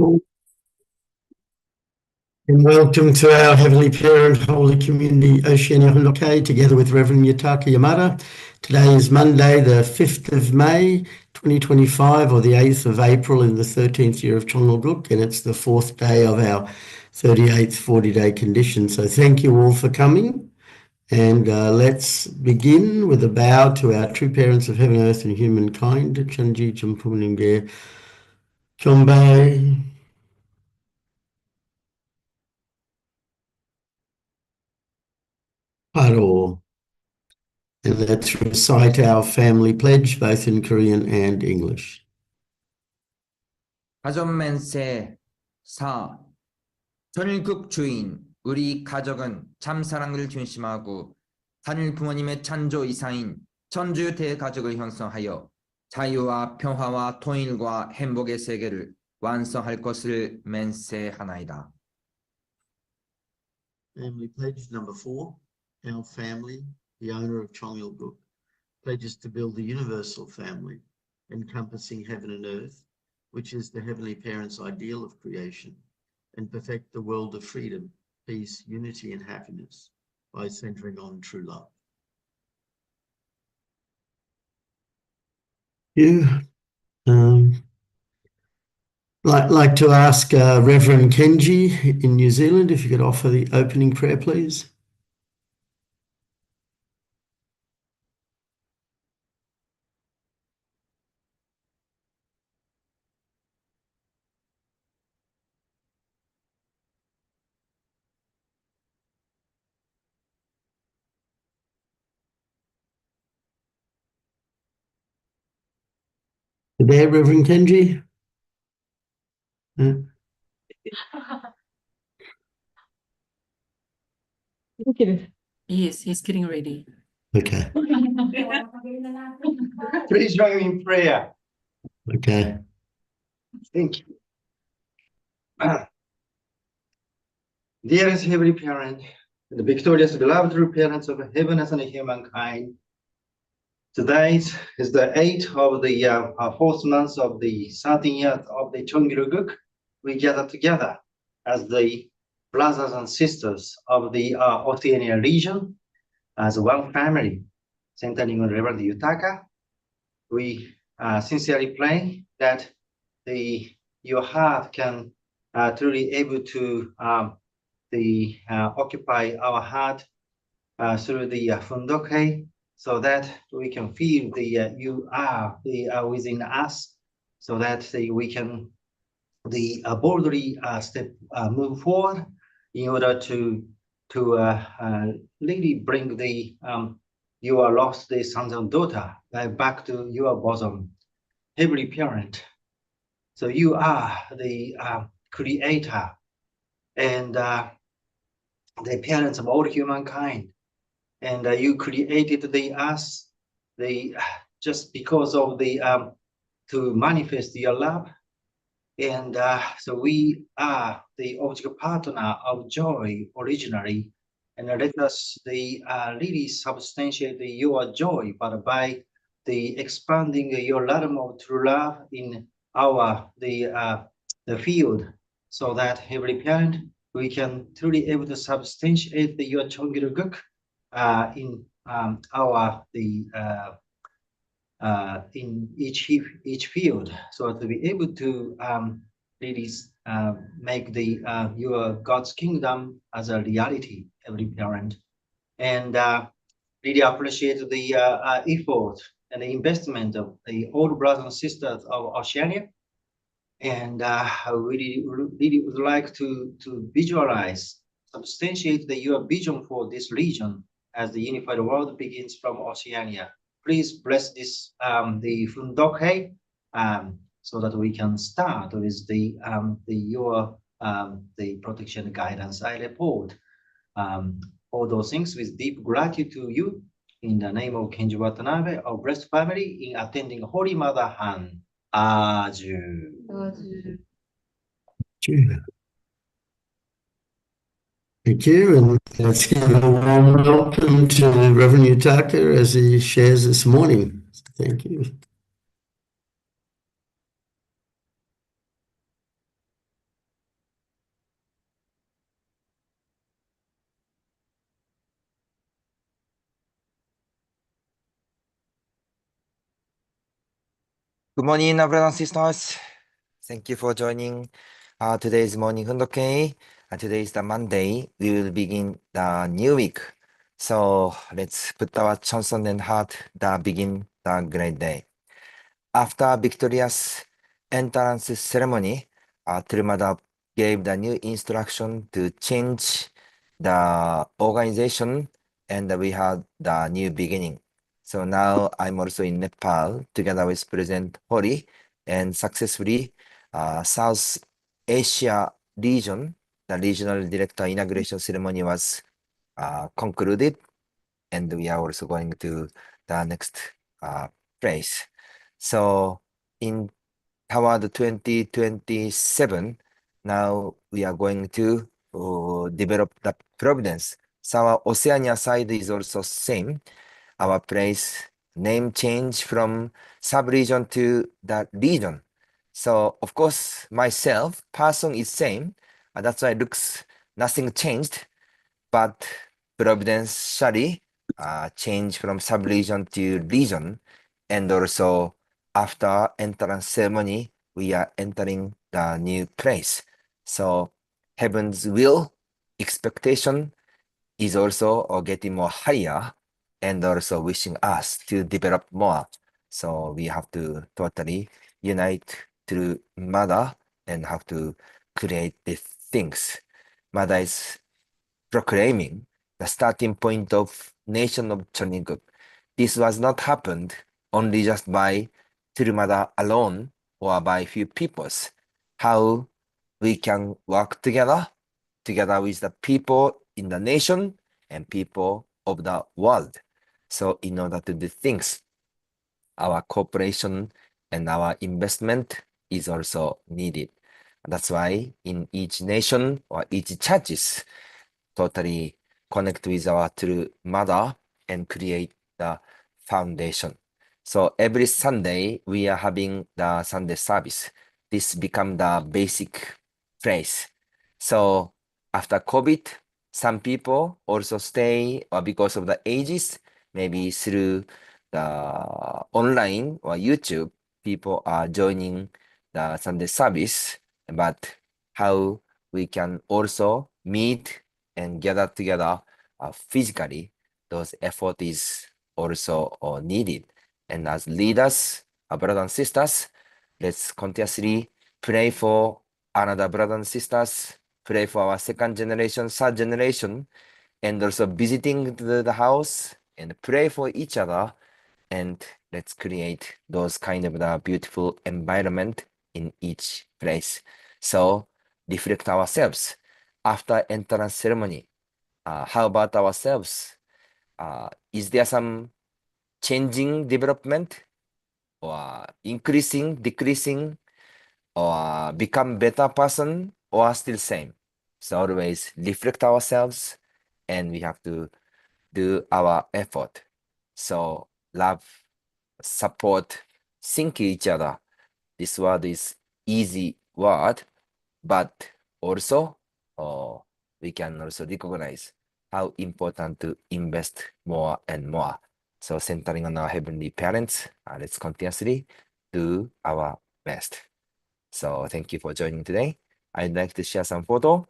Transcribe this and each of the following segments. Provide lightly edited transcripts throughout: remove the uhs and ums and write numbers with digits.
And welcome to our Heavenly Parent Holy Community Oceania Hunloke, together with Rev Yutaka Yamada. Today is Monday, the 5th of May, 2025, or the 8th of April in the 13th year of Chongluguk, and it's the 4th day of our 38th 40-day condition. So thank you all for coming, and let's begin with a bow to our true parents of heaven, earth, and humankind, Chanji, Champuninge, Chombai, Paro. And let's recite our family pledge, both in Korean and English. 가전맨세 4. 전일국 주인, 우리 가족은 참사랑을 중심하고 단일 부모님의 찬조 이사인 전주 대가족을 형성하여 자유와 평화와 통일과 행복의 세계를 완성할 것을 맹세하나이다. Family pledge number 4. Our family, the owner of Chongluguk, pledges to build the universal family, encompassing heaven and earth, which is the Heavenly Parent's ideal of creation, and perfect the world of freedom, peace, unity, and happiness by centering on true love. Like to ask Reverend Kenji in New Zealand if you could offer the opening prayer, please. There, Reverend Kenji? Yes, he's getting ready. Okay. Please join me in prayer. Okay. Thank you. Dearest Heavenly Parent, the victorious, beloved true parents of heaven and humankind, today is the 8th of the 4th month of the 13th year of the Chongluguk. We gather together as the brothers and sisters of the Oceania region, as one family, centering on Rev Yutaka. We sincerely pray that your heart can truly able to occupy our heart through the Fundoke, so that we can feel you are within us, so that we can boldly move forward in order to really bring your lost sons and daughter back to your bosom, Heavenly Parent. So you are the creator and the parents of all humankind, and you created us just because of to manifest your love, and so we are the object partner of joy originally, and let us really substantiate your joy, but by expanding your realm of true love in our the field, so that Heavenly Parent, we can truly able to substantiate your Chongluguk in our in each field, so to be able to really make your God's kingdom as a reality, Heavenly Parent, and really appreciate the effort and the investment of the old brothers and sisters of Oceania. And we really would like to visualize, substantiate your vision for this region as the unified world begins from Oceania. Please bless this the Fundoke, so that we can start with your protection guidance. I report all those things with deep gratitude to you, in the name of Kenji Watanabe, our blessed family, in attending Holy Mother Han. Aju. Thank you, and let's give a warm welcome to Reverend Yutaka as he shares this morning. Thank you. Good morning, brothers and sisters. Thank you for joining today's morning Hundoke. Today is the Monday. We will begin the new week. So let's put our chanson and heart to begin the great day. After victorious entrance ceremony, Trumada gave the new instruction to change the organization, and we had the new beginning. So now I'm also in Nepal together with President Hori, and successfully South Asia region, the regional director inauguration ceremony was concluded, and we are also going to the next place. So in toward 2027, now we are going to develop the Providence. So our Oceania side is also same. Our place name change from sub-region to the region. So of course, myself, person is same. That's why it looks nothing changed, but providentially change from sub-region to region. And also after entrance ceremony, we are entering the new place. So heaven's will, expectation is also getting more higher, and also wishing us to develop more. So we have to totally unite through Mother and have to create these things. Mother is proclaiming the starting point of nation of Choninguk. This was not happened only just by Tirumada alone or by few peoples. How we can work together with the people in the nation and people of the world. So in order to do things, our cooperation and our investment is also needed. That's why in each nation or each churches, totally connect with our true mother and create the foundation. So every Sunday we are having the Sunday service. This become the basic place. So after COVID, some people also stay because of the ages, maybe through the online or YouTube, people are joining the Sunday service, but how we can also meet and gather together physically, those effort is also needed. And as leaders, brothers and sisters, let's continuously pray for another brothers and sisters, pray for our second generation, third generation, and also visiting the house and pray for each other. And let's create those kind of the beautiful environment in each place. So reflect ourselves after entrance ceremony. How about ourselves? Is there some changing development or increasing, decreasing, or become better person or still same? So always reflect ourselves and we have to do our effort. So love, support, think each other. This word is easy word, but also we can also recognize how important to invest more and more. So centering on our heavenly parents, let's continuously do our best. So thank you for joining today. I'd like to share some photo.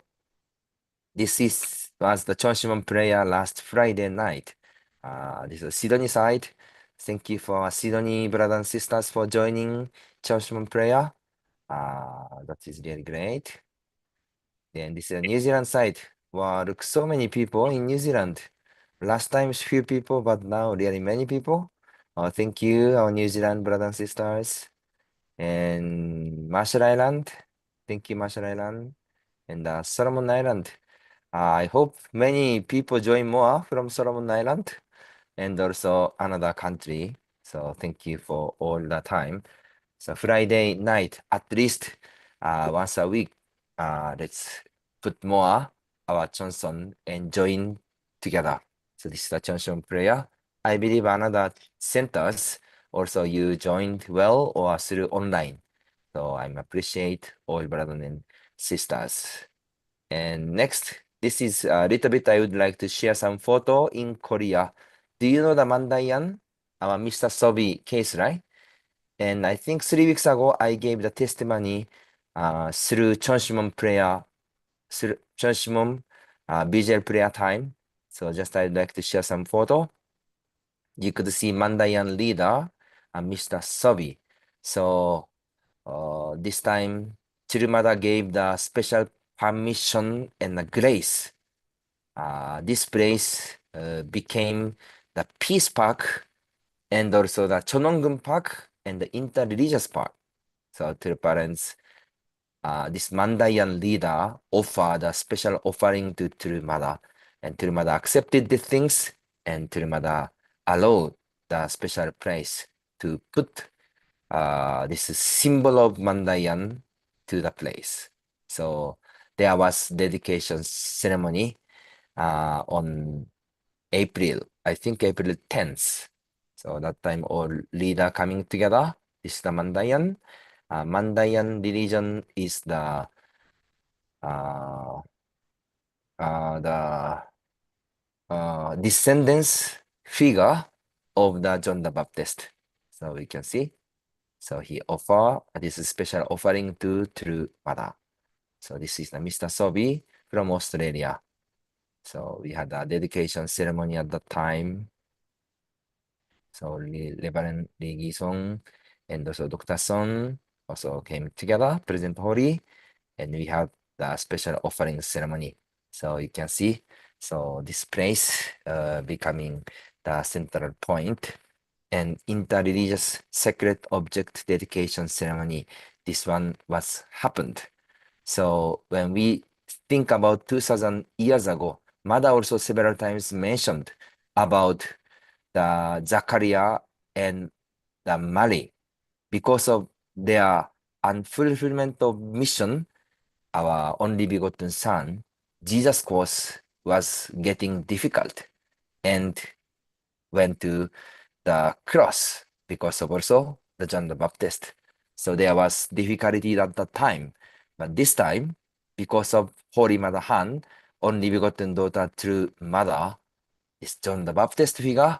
This was the Chonshimon prayer last Friday night. This is Sydney side. Thank you for Sydney brothers and sisters for joining Chonshimon prayer. That is really great. Then this is a New Zealand side. Wow, look, so many people in New Zealand. Last time few people, but now really many people. Thank you, our New Zealand brothers and sisters. And Marshall Island. Thank you, Marshall Island. And Solomon Island. I hope many people join more from Solomon Island and also another country. So thank you for all the time. So Friday night, at least once a week, let's put more our chanson and join together. So this is the chanson prayer. I believe another centers also you joined well or through online. So I appreciate all brothers and sisters. And next, this is a little bit I would like to share some photo in Korea. Do you know the Mandayan? Our Mr. Sobi case, right? And I think 3 weeks ago, I gave the testimony through Chonshimon prayer, through Chonshimon visual prayer time. So just I'd like to share some photo. You could see Mandayan leader, Mr. Sobi. So this time, Chirumada gave the special permission and the grace. This place became the Peace Park and also the Chonongun Park and the interreligious park. So to the parents, this Mandayan leader offered a special offering to Chirumada, and Chirumada accepted the things, and Chirumada allowed the special place to put this symbol of Mandayan to the place. So there was dedication ceremony on April, I think April 10th. So that time all leader coming together. This is the Mandayan. Mandayan religion is the descendants figure of the John the Baptist. So we can see. So he offer this special offering to Chirumada. So this is the Mr. Sobi from Australia. So we had a dedication ceremony at that time. So Reverend Lee Gi-sung and also Dr. Son also came together, present holy, and we had the special offering ceremony. So you can see, so this place becoming the central point, and interreligious sacred object dedication ceremony. This one was happened. So when we think about 2000 years ago, Mother also several times mentioned about the Zachariah and the Mary. Because of their unfulfillment of mission, our only begotten son, Jesus' course was getting difficult and went to the cross because of also the John the Baptist. So there was difficulty at that time. But this time, because of Holy Mother Han, only begotten daughter through Mother, this John the Baptist figure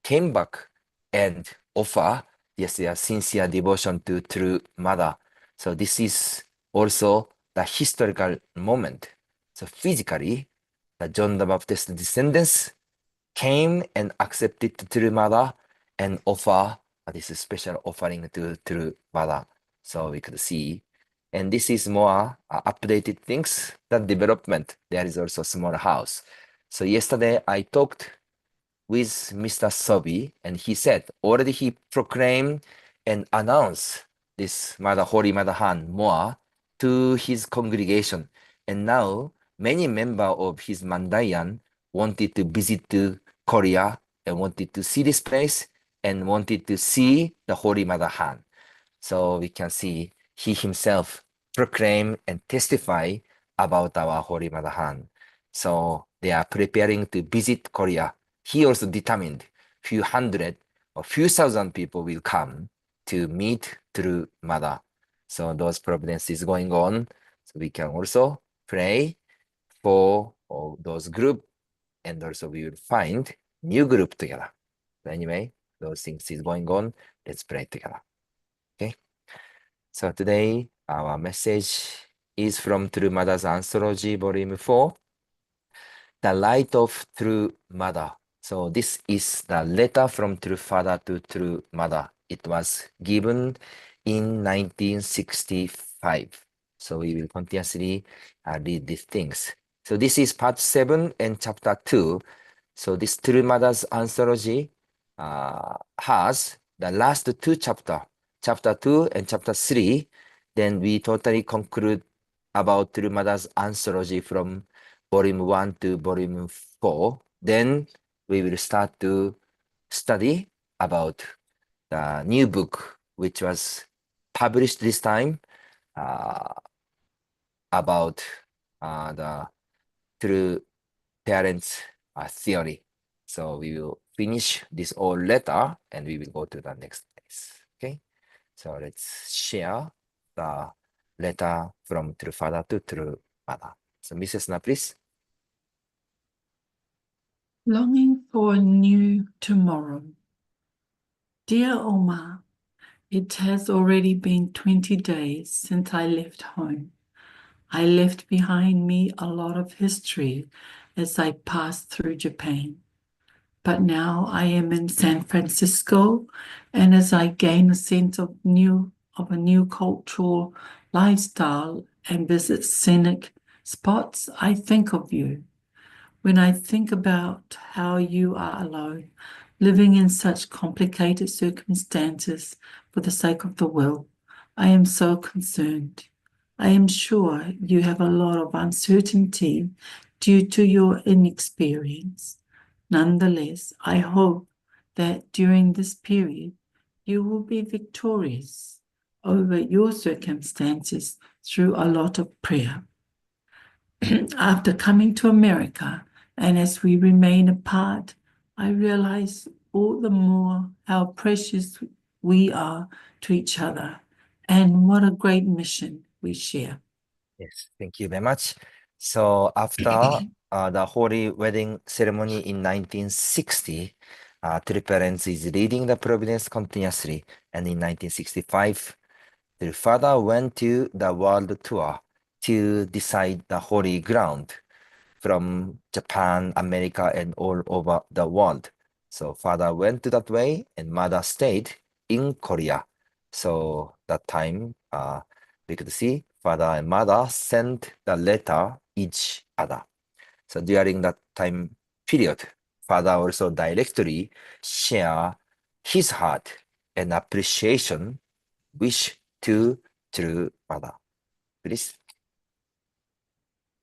came back and offer their sincere devotion to true Mother. So this is also the historical moment. So physically, the John the Baptist descendants came and accepted true Mother and offer this special offering to true Mother. So we could see. And this is more updated things, the development. There is also a small house. So yesterday I talked with Mr. Sobi, and he said already he proclaimed and announced this Mother Holy Mother Han more to his congregation. And now many members of his Mandayan wanted to visit to Korea and wanted to see this place and wanted to see the Holy Mother Han. So we can see he himself proclaim and testify about our Holy Mother Han. So they are preparing to visit Korea. He also determined few hundred or few thousand people will come to meet through Mother. So those providences going on. So we can also pray for those group, and also we will find new group together. So anyway, those things is going on. Let's pray together. Okay. So today our message is from True Mother's Anthology, Volume 4, The Light of True Mother. So this is the letter from True Father to True Mother. It was given in 1965. So we will continuously read these things. So this is part 7 and chapter 2. So this True Mother's Anthology has the last 2 chapters, chapter 2 and chapter 3. Then we totally conclude about True Mother's Anthology from volume 1 to volume 4. Then we will start to study about the new book, which was published this time about the true parents theory. So we will finish this whole letter and we will go to the next place. Okay, so let's share the letter from True Father to True Mother. So Mrs. Na, please. Longing for a new tomorrow. Dear Oma, It has already been 20 days since I left home. I left behind me a lot of history as I passed through Japan. But now I am in San Francisco, and as I gain a sense of a new cultural lifestyle and visit scenic spots, I think of you. When I think about how you are alone, living in such complicated circumstances for the sake of the will, I am so concerned. I am sure you have a lot of uncertainty due to your inexperience. Nonetheless, I hope that during this period you will be victorious over your circumstances through a lot of prayer. After coming to America, and as we remain apart, I realize all the more how precious we are to each other and what a great mission we share. Yes, thank you very much. So after the holy wedding ceremony in 1960, Three Parents is leading the Providence continuously, and in 1965, their father went to the world tour to decide the holy ground from Japan, America, and all over the world. So father went to that way, and mother stayed in Korea. So that time, we could see father and mother sent the letter each other. So during that time period, father also directly share his heart and appreciation wish to true mother. Please.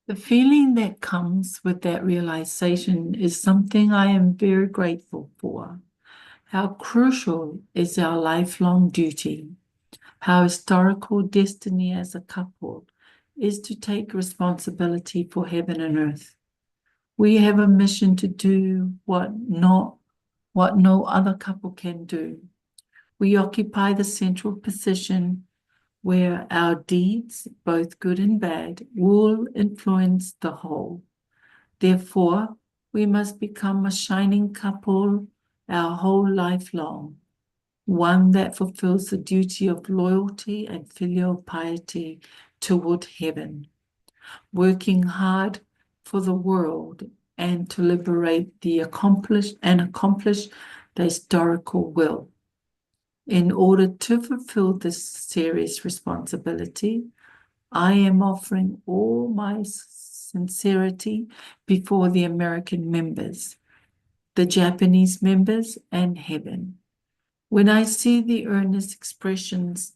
The feeling that comes with that realization is something I am very grateful for. How crucial is our lifelong duty. How historical destiny as a couple is to take responsibility for heaven and earth. We have a mission to do what no other couple can do. We occupy the central position where our deeds, both good and bad, will influence the whole. Therefore, we must become a shining couple our whole life long, one that fulfills the duty of loyalty and filial piety toward heaven, working hard for the world and to liberate the accomplish the historical will. In order to fulfill this serious responsibility, I am offering all my sincerity before the American members, the Japanese members, and heaven. When I see the earnest expressions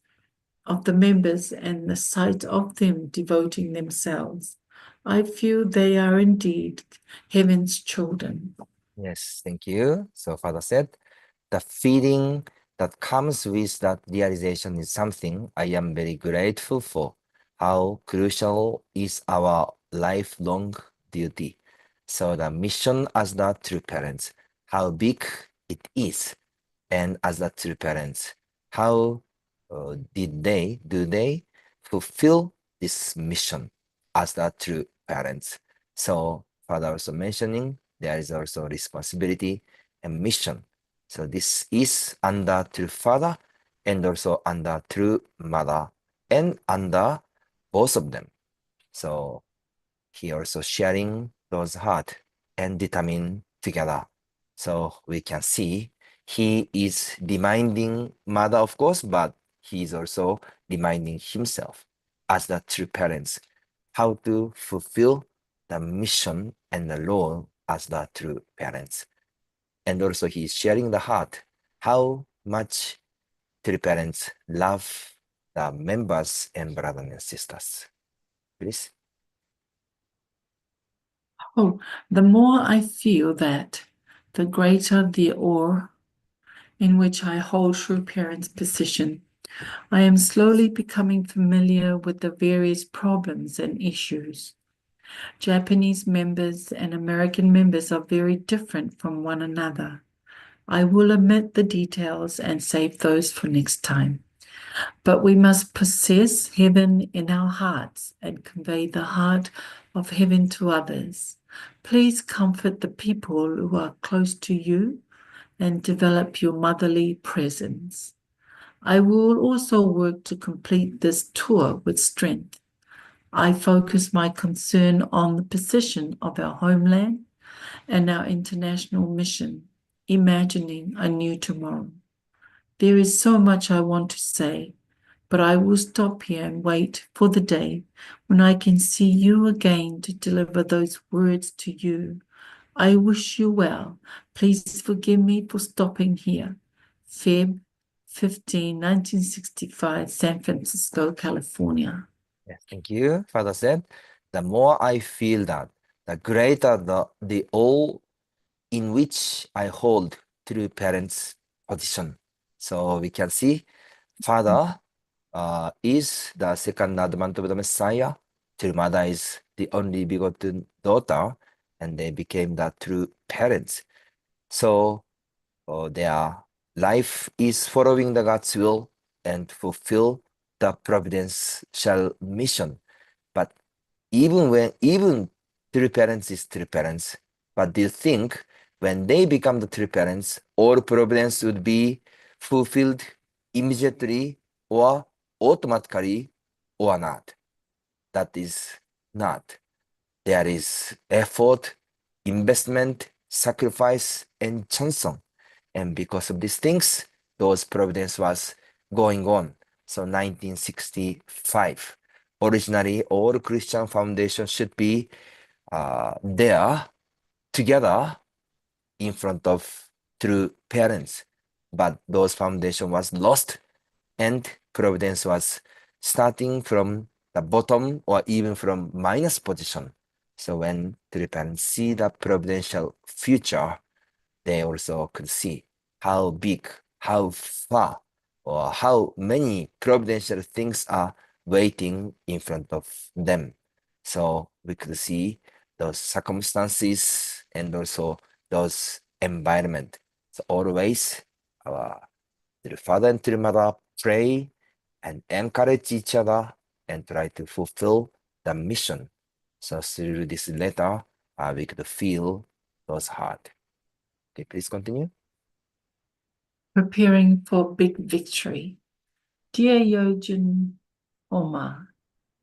of the members and the sight of them devoting themselves, I feel they are indeed heaven's children. Yes, thank you. So father said, the feeling that comes with that realization is something I am very grateful for. How crucial is our lifelong duty. So the mission as the true parents, how big it is. And as the true parents, how do they fulfill this mission as the true parents? So father also mentioning there is also responsibility and mission. So this is under true father and also under true mother and under both of them. So he also sharing those heart and determine together. So we can see he is reminding mother, of course, but he is also reminding himself as the true parents how to fulfill the mission and the role as the true parents. And also he is sharing the heart, how much true parents love the members and brothers and sisters. Please. Oh, the more I feel that, the greater the awe in which I hold true parents' position. I am slowly becoming familiar with the various problems and issues. Japanese members and American members are very different from one another. I will omit the details and save those for next time. But we must possess heaven in our hearts and convey the heart of heaven to others. Please comfort the people who are close to you and develop your motherly presence. I will also work to complete this tour with strength. I focus my concern on the position of our homeland and our international mission, imagining a new tomorrow. There is so much I want to say, but I will stop here and wait for the day when I can see you again to deliver those words to you. I wish you well. Please forgive me for stopping here. Feb 15, 1965, San Francisco, California. Yes, thank you. Father said, the more I feel that, the greater the awe in which I hold true parents' position. So we can see Father is the second advent of the Messiah. True Mother is the only begotten daughter, and they became the true parents. So their life is following the God's will and fulfill the providential mission. But even true parents is true parents, but do you think when they become the true parents, all providence would be fulfilled immediately or automatically or not? That is not. There is effort, investment, sacrifice, and chanson. And because of these things, those providence was going on. So 1965. Originally, all Christian foundations should be there together in front of true parents. But those foundation was lost and providence was starting from the bottom or even from minus position. So when true parents see the providential future, they also could see how big, how far, or how many providential things are waiting in front of them. So we could see those circumstances and also those environment. So always our true father and true mother pray and encourage each other and try to fulfill the mission. So through this letter, we could feel those heart. Okay, please continue. Preparing for big victory. Dear Yojin Oma,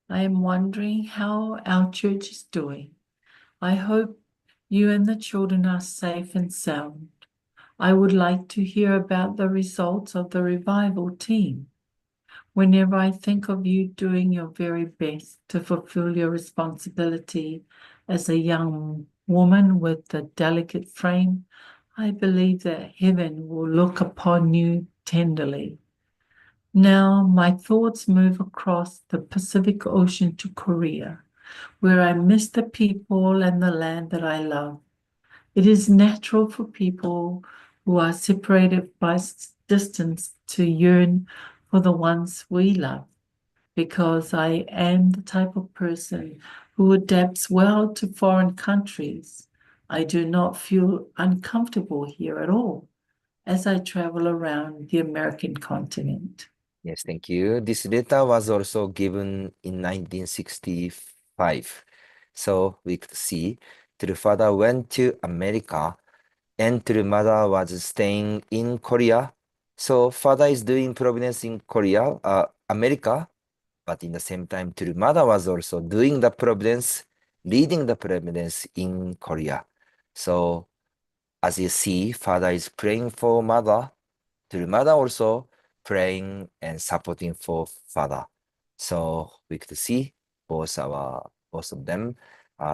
I am wondering how our church is doing. I hope you and the children are safe and sound. I would like to hear about the results of the revival team. Whenever I think of you doing your very best to fulfill your responsibility as a young woman with a delicate frame, I believe that heaven will look upon you tenderly. Now my thoughts move across the Pacific Ocean to Korea, where I miss the people and the land that I love. It is natural for people who are separated by distance to yearn for the ones we love, because I am the type of person who adapts well to foreign countries. I do not feel uncomfortable here at all as I travel around the American continent. Yes, thank you. This letter was also given in 1965. So we could see True Father went to America and True Mother was staying in Korea. So Father is doing providence in Korea, America, but in the same time, True Mother was also doing the providence, leading the providence in Korea. So as you see, Father is praying for Mother, True Mother also praying and supporting for Father. So we could see both of them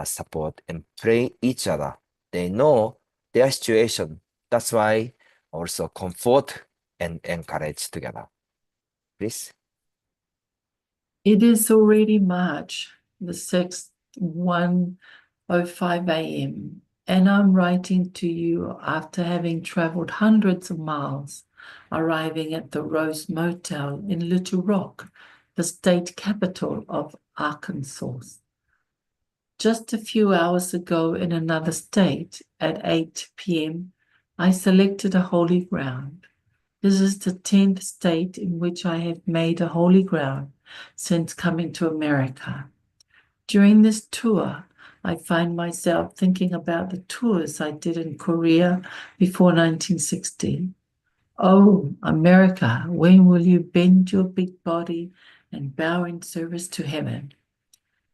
support and pray each other. They know their situation. That's why also comfort and encourage together. Please. It is already March the 6th, 1:05 a.m., and I'm writing to you after having traveled hundreds of miles, arriving at the Rose Motel in Little Rock, the state capital of Arkansas. Just a few hours ago in another state at 8 p.m., I selected a holy ground. This is the 10th state in which I have made a holy ground since coming to America. During this tour, I find myself thinking about the tours I did in Korea before 1960. Oh, America, when will you bend your big body and bow in service to heaven?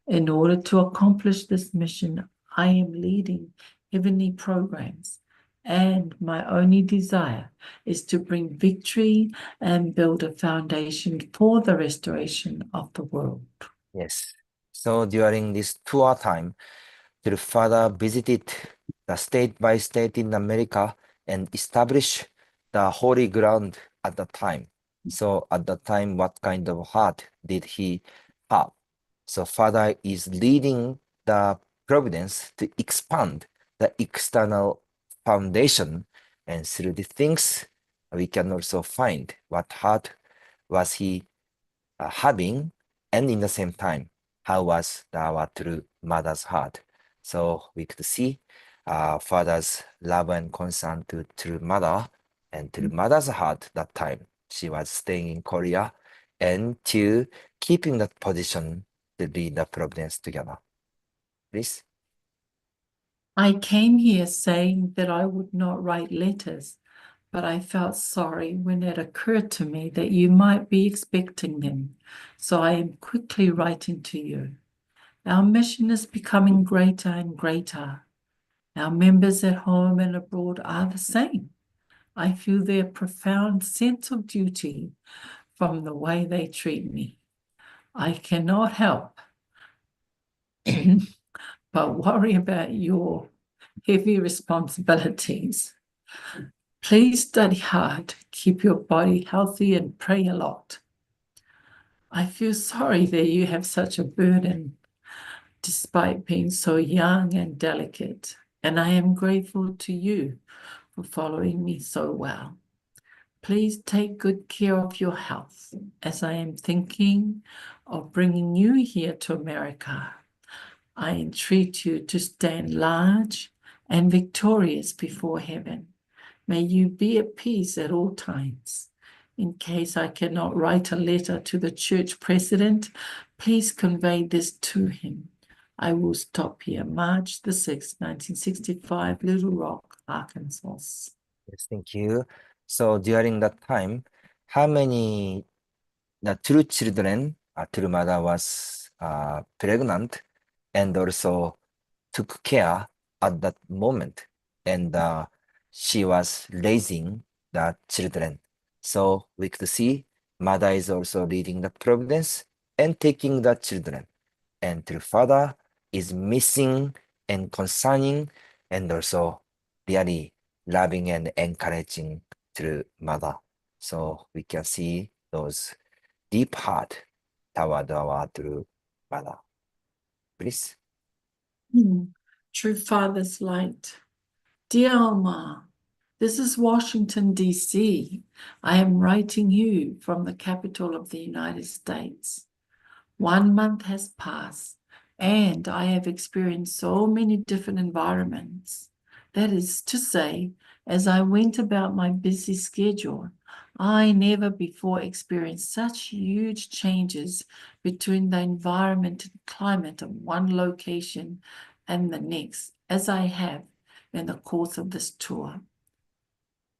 In order to accomplish this mission, I am leading heavenly programs, and my only desire is to bring victory and build a foundation for the restoration of the world. Yes. So during this tour time, the father visited the state by state in America and established the holy ground at the time. So at the time, what kind of heart did he have? So father is leading the providence to expand the external foundation, and through the things we can also find what heart was he having, and in the same time, how was our true mother's heart? So we could see father's love and concern to true mother, and true mother's heart that time. She was staying in Korea and to keeping that position to lead the providence together. Please. I came here saying that I would not write letters, but I felt sorry when it occurred to me that you might be expecting them, so I am quickly writing to you. Our mission is becoming greater and greater. Our members at home and abroad are the same. I feel their profound sense of duty from the way they treat me. I cannot help but worry about your heavy responsibilities. Please study hard, keep your body healthy, and pray a lot. I feel sorry that you have such a burden despite being so young and delicate, and I am grateful to you for following me so well. Please take good care of your health as I am thinking of bringing you here to America. I entreat you to stand large and victorious before heaven. May you be at peace at all times. In case I cannot write a letter to the church president, please convey this to him. I will stop here. March the 6th, 1965, Little Rock, Arkansas. Yes, thank you. So during that time, how many the true children, true mother was pregnant and also took care at that moment, and she was raising the children. So we could see mother is also leading the providence and taking the children, and the father is missing and concerning and also really loving and encouraging through mother. So we can see those deep heart toward our true mother. Please. True Father's Light. Dear Omar, this is Washington, D.C. I am writing you from the capital of the United States. 1 month has passed, and I have experienced so many different environments. That is to say, as I went about my busy schedule, I never before experienced such huge changes between the environment and climate of one location and the next as I have in the course of this tour.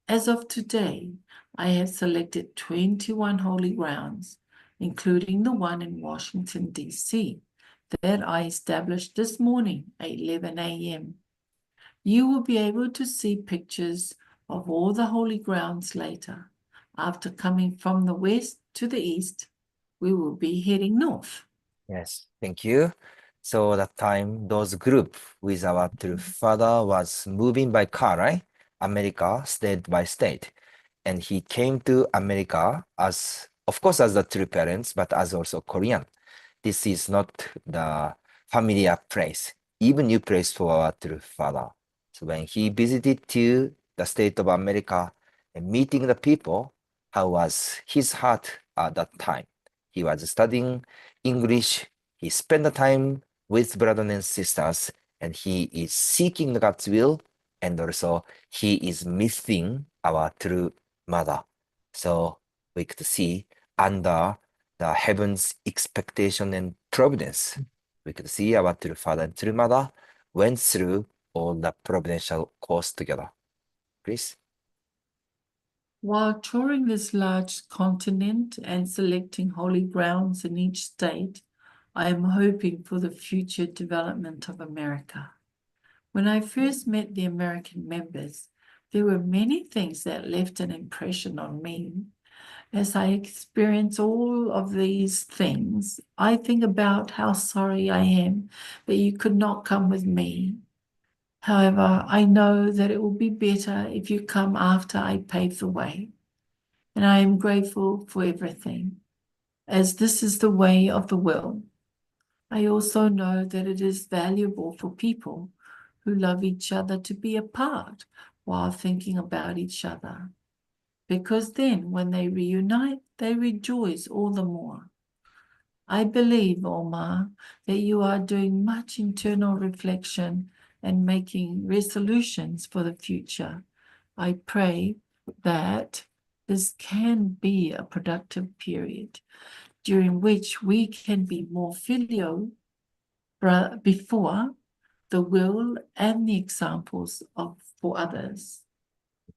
As of today, I have selected 21 holy grounds, including the one in Washington, D.C., that I established this morning at 11 a.m. You will be able to see pictures of all the holy grounds later. After coming from the west to the east, we will be heading north. Yes, thank you. So that time, those group with our true father was moving by car, right? America, state by state. And he came to America as, of course, as the true parents, but as also Korean. This is not the familiar place, even new place for our true father. So when he visited to the state of America and meeting the people, how was his heart at that time? He was studying English. He spent the time with brothers and sisters, and he is seeking God's will, and also he is missing our true mother. So we could see under the heaven's expectation and providence, we could see our true father and true mother went through all the providential course together. Please. While touring this large continent and selecting holy grounds in each state, I am hoping for the future development of America. When I first met the American members, there were many things that left an impression on me. As I experience all of these things, I think about how sorry I am that you could not come with me. However, I know that it will be better if you come after I pave the way. And I am grateful for everything, as this is the way of the will. I also know that it is valuable for people who love each other to be apart while thinking about each other, because then when they reunite, they rejoice all the more. I believe, Omar, that you are doing much internal reflection and making resolutions for the future. I pray that this can be a productive period during which we can be more filial before the will and the examples for others.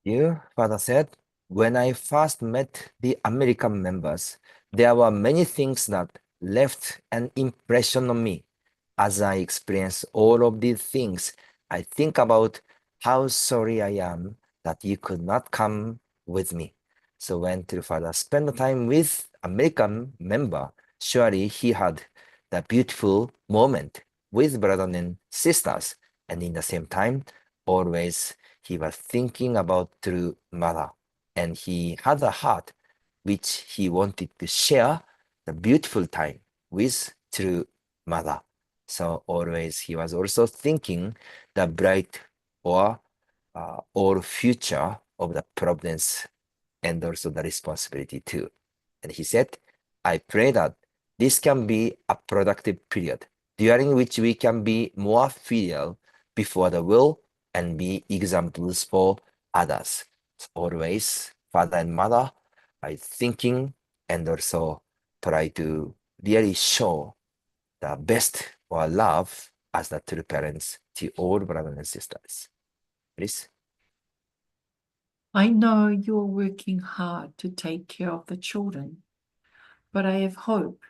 You, Father said, when I first met the American members, there were many things that left an impression on me. As I experience all of these things, I think about how sorry I am that you could not come with me. So when Father spent time with American member, surely he had the beautiful moment with brothers and sisters, and in the same time, always he was thinking about true mother, and he had a heart which he wanted to share the beautiful time with true mother. So always he was also thinking the bright or future of the providence and also the responsibility too. And he said, I pray that this can be a productive period during which we can be more filial before the will and be examples for others. So always, father and mother are thinking and also try to really show the best or love as the true parents to all brothers and sisters. Please. I know you're working hard to take care of the children, but I have hope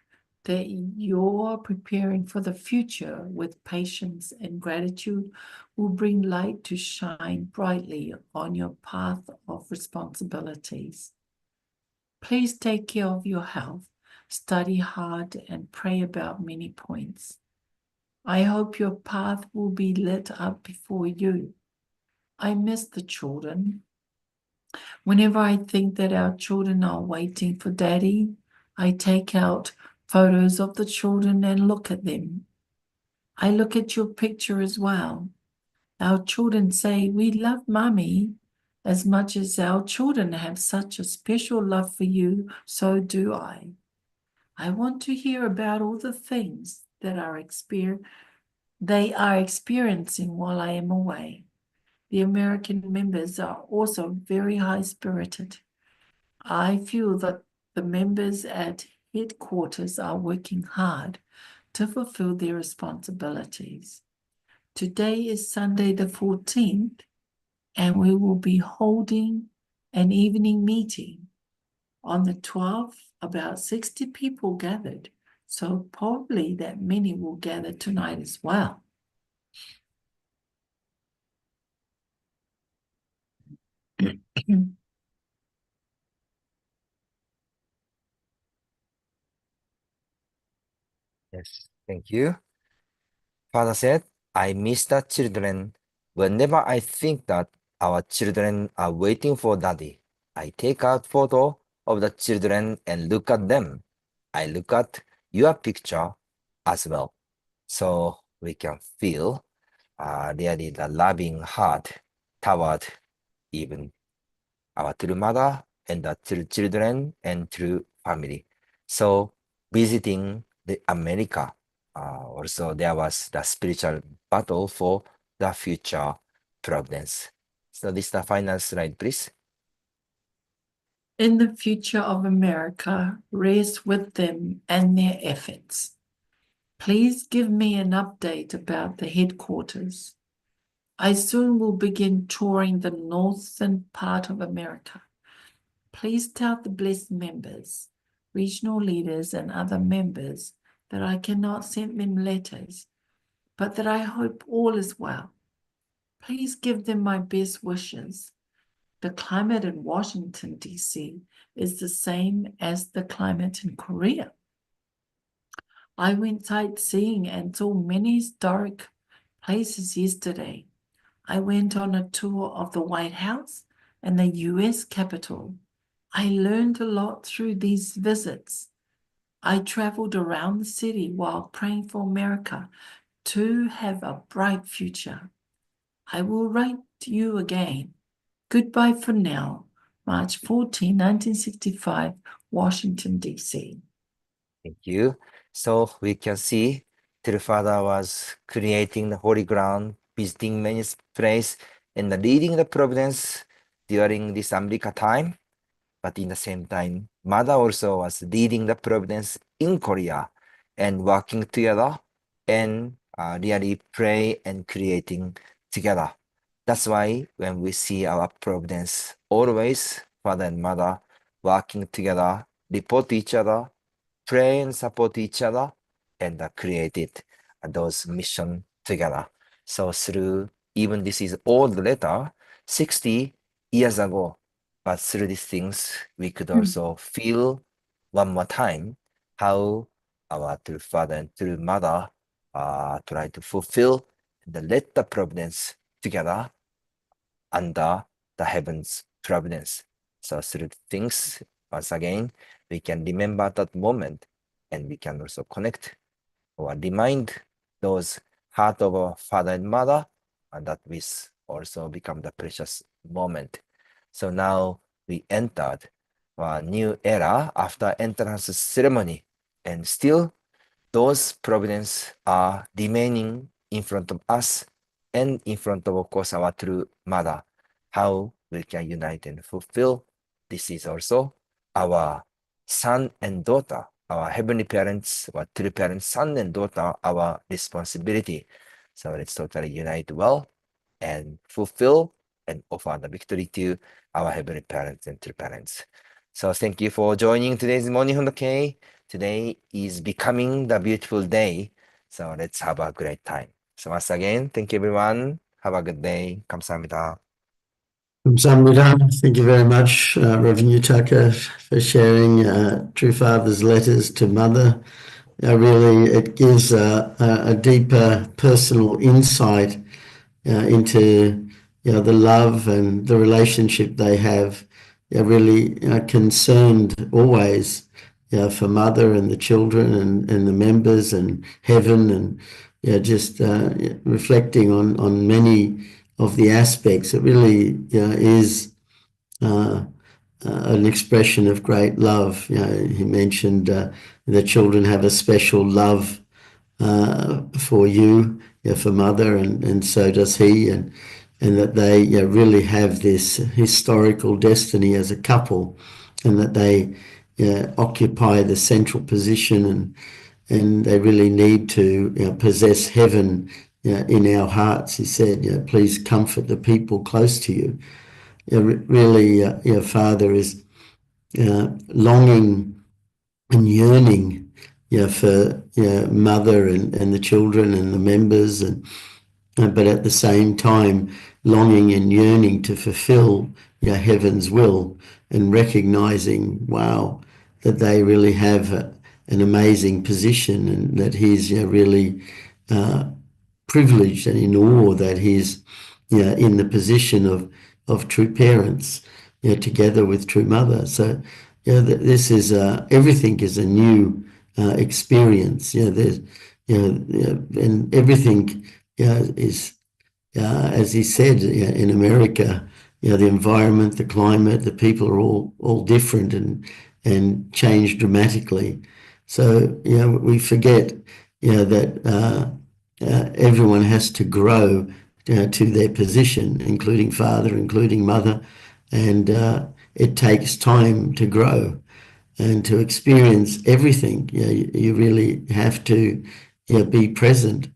that you're preparing for the future with patience and gratitude will bring light to shine brightly on your path of responsibilities. Please take care of your health, study hard, and pray about many points. I hope your path will be lit up before you. I miss the children. Whenever I think that our children are waiting for Daddy, I take out photos of the children and look at them. I look at your picture as well. Our children say, we love Mommy as much as our children have such a special love for you, so do I. I want to hear about all the things that they are experiencing while I am away. The American members are also very high-spirited. I feel that the members at headquarters are working hard to fulfill their responsibilities. Today is Sunday the 14th, and we will be holding an evening meeting. On the 12th, about 60 people gathered, so probably that many will gather tonight as well. Yes, thank you. Father said, I miss the children. Whenever I think that our children are waiting for Daddy, I take out photo of the children and look at them. I look at your picture as well. So we can feel really the loving heart toward even our true mother and the true children and true family. So visiting the America, also there was the spiritual battle for the future providence. So this is the final slide, please. In the future of America, rest with them and their efforts. Please give me an update about the headquarters. I soon will begin touring the northern part of America. Please tell the blessed members, regional leaders, and other members that I cannot send them letters, but that I hope all is well. Please give them my best wishes. The climate in Washington, D.C. is the same as the climate in Korea. I went sightseeing and saw many historic places yesterday. I went on a tour of the White House and the U.S. Capitol. I learned a lot through these visits. I traveled around the city while praying for America to have a bright future. I will write to you again. Goodbye for now. March 14, 1965, Washington, D.C. Thank you. So we can see the Father was creating the holy ground, visiting many places, and leading the providence during this America time. But in the same time, Mother also was leading the providence in Korea and working together and really pray and creating together. That's why when we see our providence, always Father and Mother working together, report to each other, pray and support each other, and created those missions together. So through, even this is old letter, 60 years ago, but through these things, we could also feel one more time how our true Father and true Mother try to fulfill and let the providence together under the heaven's providence. So through things, once again, we can remember that moment, and we can also connect or remind those heart of our Father and Mother, and that will also become the precious moment. So now we entered a new era after entrance ceremony, and still those providence are remaining in front of us and in front of course, our true Mother. How we can unite and fulfill. This is also our son and daughter, our heavenly parents, our true parents, son and daughter, our responsibility. So let's totally unite well and fulfill and offer the victory to our heavenly parents and true parents. So thank you for joining today's morning on the K. Today is becoming the beautiful day. So let's have a great time. So once again, thank you everyone. Have a good day. 감사합니다. 감사합니다. Thank you very much, Rev Yutaka, for sharing True Father's letters to Mother. Really, it gives a deeper personal insight into the love and the relationship they have. Really concerned always for Mother and the children and the members and heaven, and just reflecting on many of the aspects. It really is an expression of great love. He mentioned the children have a special love for you, for Mother, and so does he, and that they really have this historical destiny as a couple, and that they occupy the central position, and they really need to possess heaven in our hearts. He said, please comfort the people close to you. Really, your Father is longing and yearning for Mother and the children and the members, but at the same time longing and yearning to fulfill heaven's will, and recognizing, wow, that they really have an amazing position, and that he's really privileged and in awe that he's in the position of true parents together with true Mother. So this is everything is a new experience. There's and everything is as he said, in America, the environment, the climate, the people are all different and change dramatically. So we forget that everyone has to grow to their position, including Father, including Mother, and it takes time to grow and to experience everything. You really have to be present.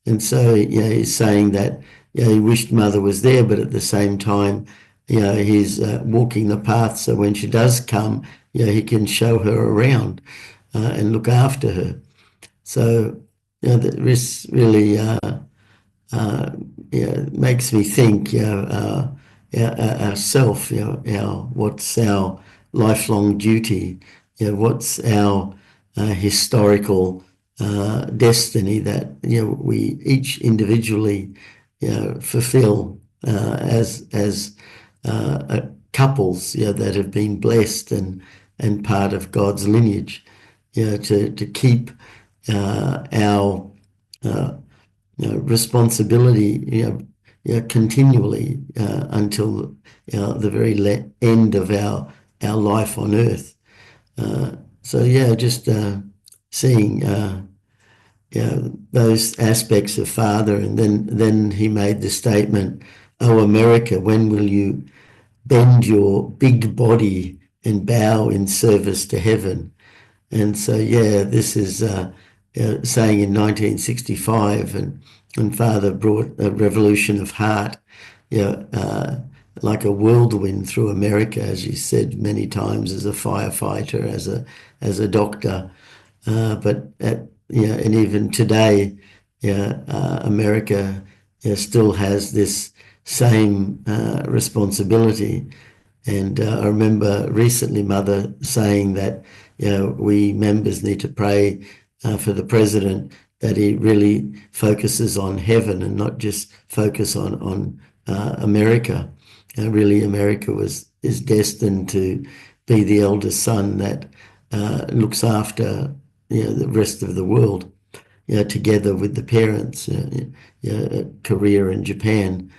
And so he's saying that he wished Mother was there, but at the same time he's walking the path, so when she does come, he can show her around and look after her. So, this really makes me think, ourself, what's our lifelong duty, what's our historical destiny that we each individually fulfill as couples that have been blessed and part of God's lineage, to keep our responsibility continually until the very end of our life on earth. So just seeing those aspects of Father, and then he made the statement, "Oh America, when will you bend your big body and bow in service to heaven?" And so this is saying in 1965, and Father brought a revolution of heart, like a whirlwind through America, as you said many times, as a firefighter, as a doctor, but and even today, America still has this same responsibility. And I remember recently Mother saying that we members need to pray for the president, that he really focuses on heaven and not just focus on America. Really, America is destined to be the eldest son that looks after the rest of the world, together with the parents, Korea and Japan.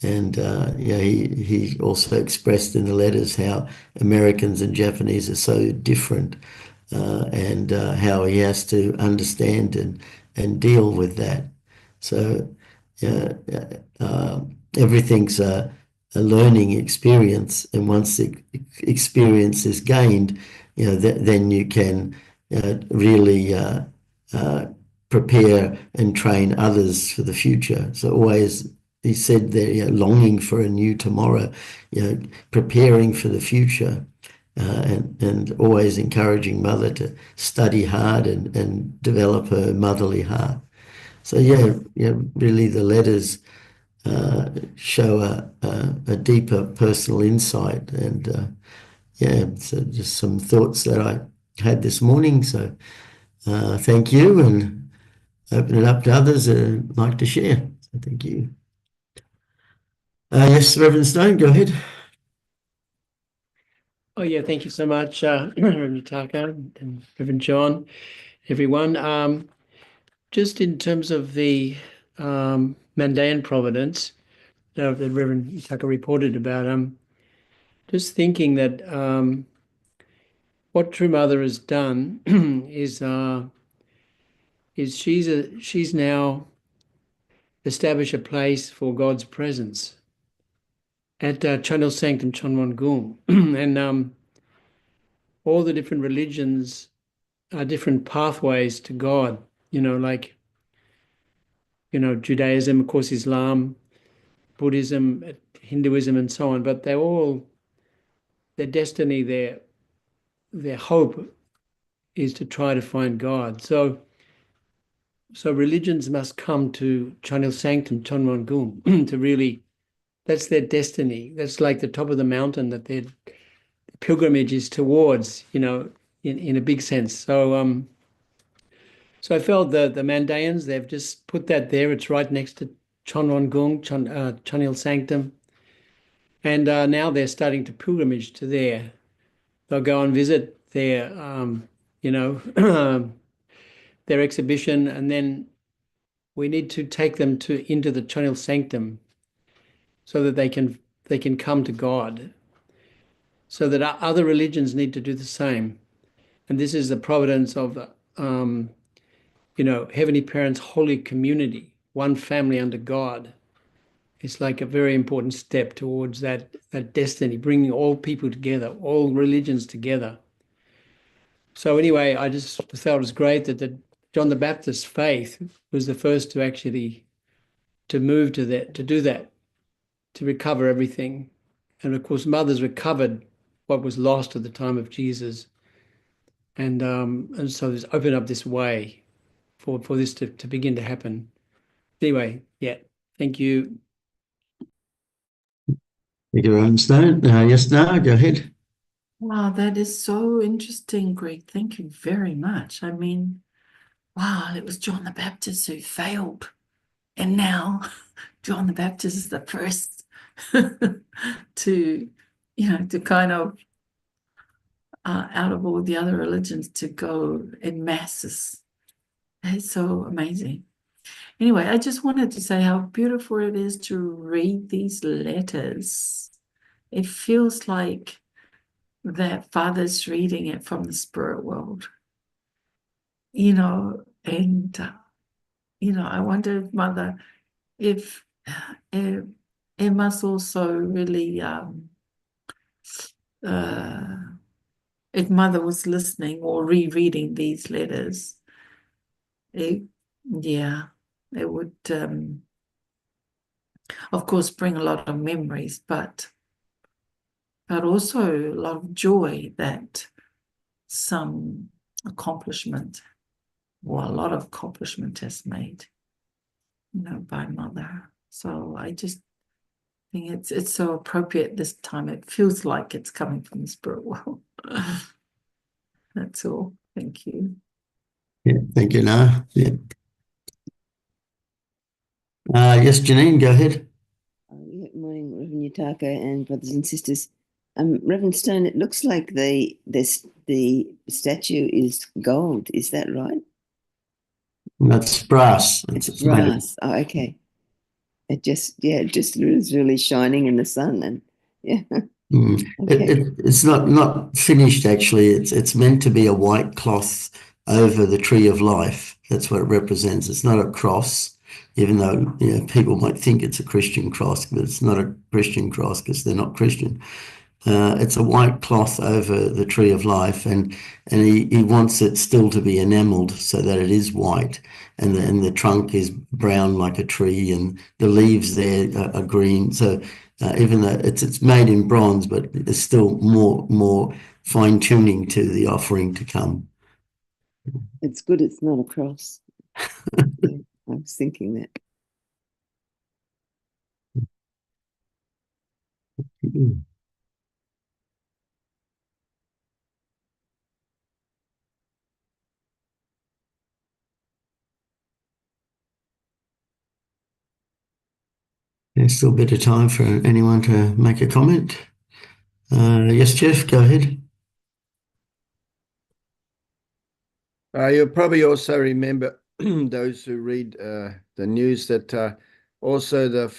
And he also expressed in the letters how Americans and Japanese are so different, and how he has to understand and deal with that. So everything's a learning experience, and once the experience is gained, then you can really prepare and train others for the future. So always, he said there, longing for a new tomorrow, preparing for the future, and always encouraging Mother to study hard and develop her motherly heart. So really the letters show a deeper personal insight, and so just some thoughts that I had this morning. So thank you, and open it up to others that like to share. So thank you. Yes, Reverend Stone, go ahead. Oh yeah, thank you so much, Rev Yutaka and Reverend John, everyone. Just in terms of the Mandaean providence that Reverend Yutaka reported about, just thinking that what True Mother has done is she's now established a place for God's presence at Chonil Sanctum Chonwon Gung, and all the different religions are different pathways to God. Like Judaism, of course, Islam, Buddhism, Hinduism, and so on. But their destiny, their hope is to try to find God. So religions must come to Chonil Sanctum Chonwon Gung to really. That's their destiny. That's like the top of the mountain that their pilgrimage is towards, in a big sense. So I felt the Mandaeans, they've just put that there. It's right next to Chonwon Gung, Chonil Sanctum. And now they're starting to pilgrimage to there. They'll go and visit their, their exhibition, and then we need to take them into the Chonil Sanctum, so that they can come to God, so that other religions need to do the same. And this is the providence of, Heavenly Parents' holy community, one family under God. It's like a very important step towards that destiny, bringing all people together, all religions together. So anyway, I just felt it was great that John the Baptist's faith was the first to actually move to that, to do that, to recover everything. And of course, mothers recovered what was lost at the time of Jesus. And so it's opened up this way for this to begin to happen. Anyway, yeah, thank you. Thank you, Stone. Yes, no, go ahead. Wow, that is so interesting, Greg. Thank you very much. I mean, wow, it was John the Baptist who failed. And now John the Baptist is the first to, to kind of, out of all the other religions, to go in masses. It's so amazing. Anyway, I just wanted to say how beautiful it is to read these letters. It feels like that Father's reading it from the spirit world, and, I wonder if Mother, if it must also really, if Mother was listening or rereading these letters, it would, of course, bring a lot of memories, but also a lot of joy that some accomplishment or a lot of accomplishment has made, by Mother. So I just think it's so appropriate this time. It feels like it's coming from the spirit world. That's all. Thank you. Yeah, thank you, Na. Yeah. Yes, Janine, go ahead. Good morning, Reverend Yutaka and brothers and sisters. Reverend Stone, it looks like the statue is gold. Is that right? That's brass. It's brass. Oh, okay. It just is really shining in the sun, and yeah. Okay. It's not finished actually. It's meant to be a white cloth over the tree of life. That's what it represents. It's not a cross, even though people might think it's a Christian cross, but it's not a Christian cross because they're not Christian. It's a white cloth over the tree of life, and he wants it still to be enameled so that it is white, and the trunk is brown like a tree, and the leaves there are green. So even though it's made in bronze, but there's still more fine tuning to the offering to come. It's good it's not a cross. Yeah, I was thinking that. There's still a bit of time for anyone to make a comment. Yes, Jeff, go ahead. You'll probably also remember those who read the news that also the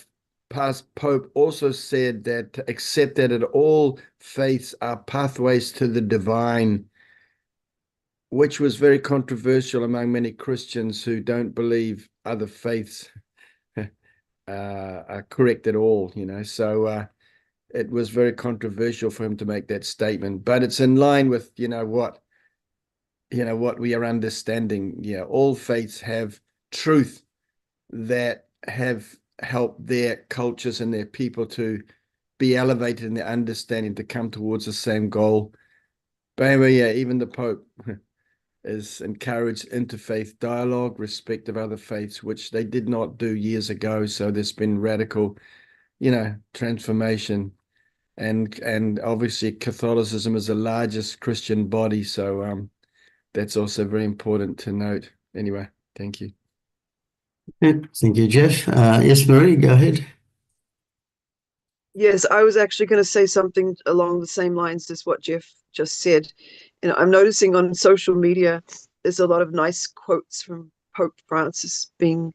past Pope also said that accept that all faiths are pathways to the divine, which was very controversial among many Christians who don't believe other faiths are correct at all, So it was very controversial for him to make that statement, but it's in line with what we are understanding. Yeah, all faiths have truth that have helped their cultures and their people to be elevated in their understanding to come towards the same goal. But anyway, yeah, even the Pope is encouraged interfaith dialogue, respect of other faiths, which they did not do years ago. So there's been radical, transformation. And obviously Catholicism is the largest Christian body. So that's also very important to note. Anyway, thank you. Thank you, Jeff. Yes, Marie, go ahead. Yes, I was actually going to say something along the same lines as what Jeff just said. I'm noticing on social media, there's a lot of nice quotes from Pope Francis being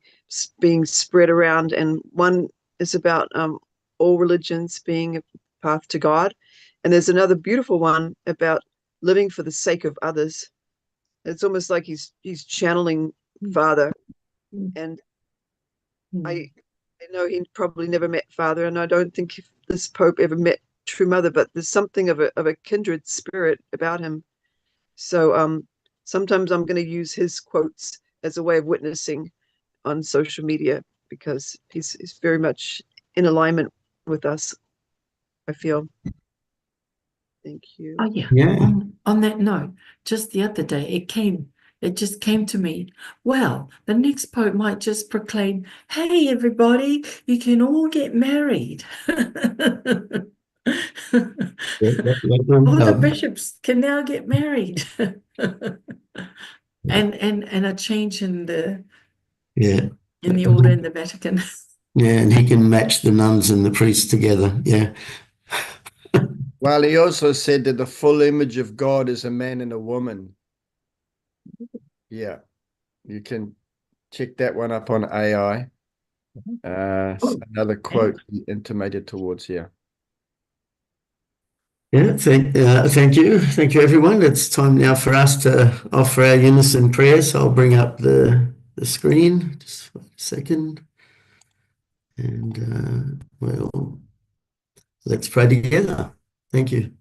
spread around, and one is about all religions being a path to God, and there's another beautiful one about living for the sake of others. It's almost like he's channeling Father, and I know he probably never met Father, and I don't think this Pope ever met True Mother, but there's something of a kindred spirit about him. So sometimes I'm going to use his quotes as a way of witnessing on social media because he's very much in alignment with us. I feel. Thank you. Oh yeah. Yeah. On that note, just the other day it just came to me. Well, the next Pope might just proclaim, "Hey everybody, you can all get married." All the bishops can now get married. And a change in the order in the Vatican. Yeah, and he can match the nuns and the priests together. Yeah. Well, he also said that the full image of God is a man and a woman. Yeah, you can check that one up on AI. Another quote he intimated towards here. Yeah, thank you. Thank you, everyone. It's time now for us to offer our unison prayer. So I'll bring up the screen. Just a second. And well, let's pray together. Thank you.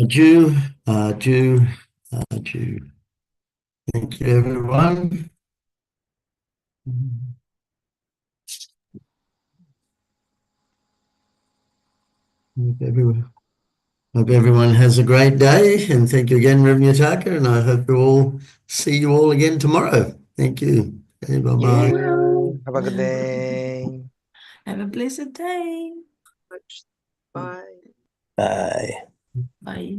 Jew, Jew, Jew. Thank you, everyone. Hope everyone has a great day, and thank you again, Rev Yutaka, and I hope see you all again tomorrow. Thank you. Okay, bye-bye. Have a good day. Have a blessed day. Bye. Bye. Bye.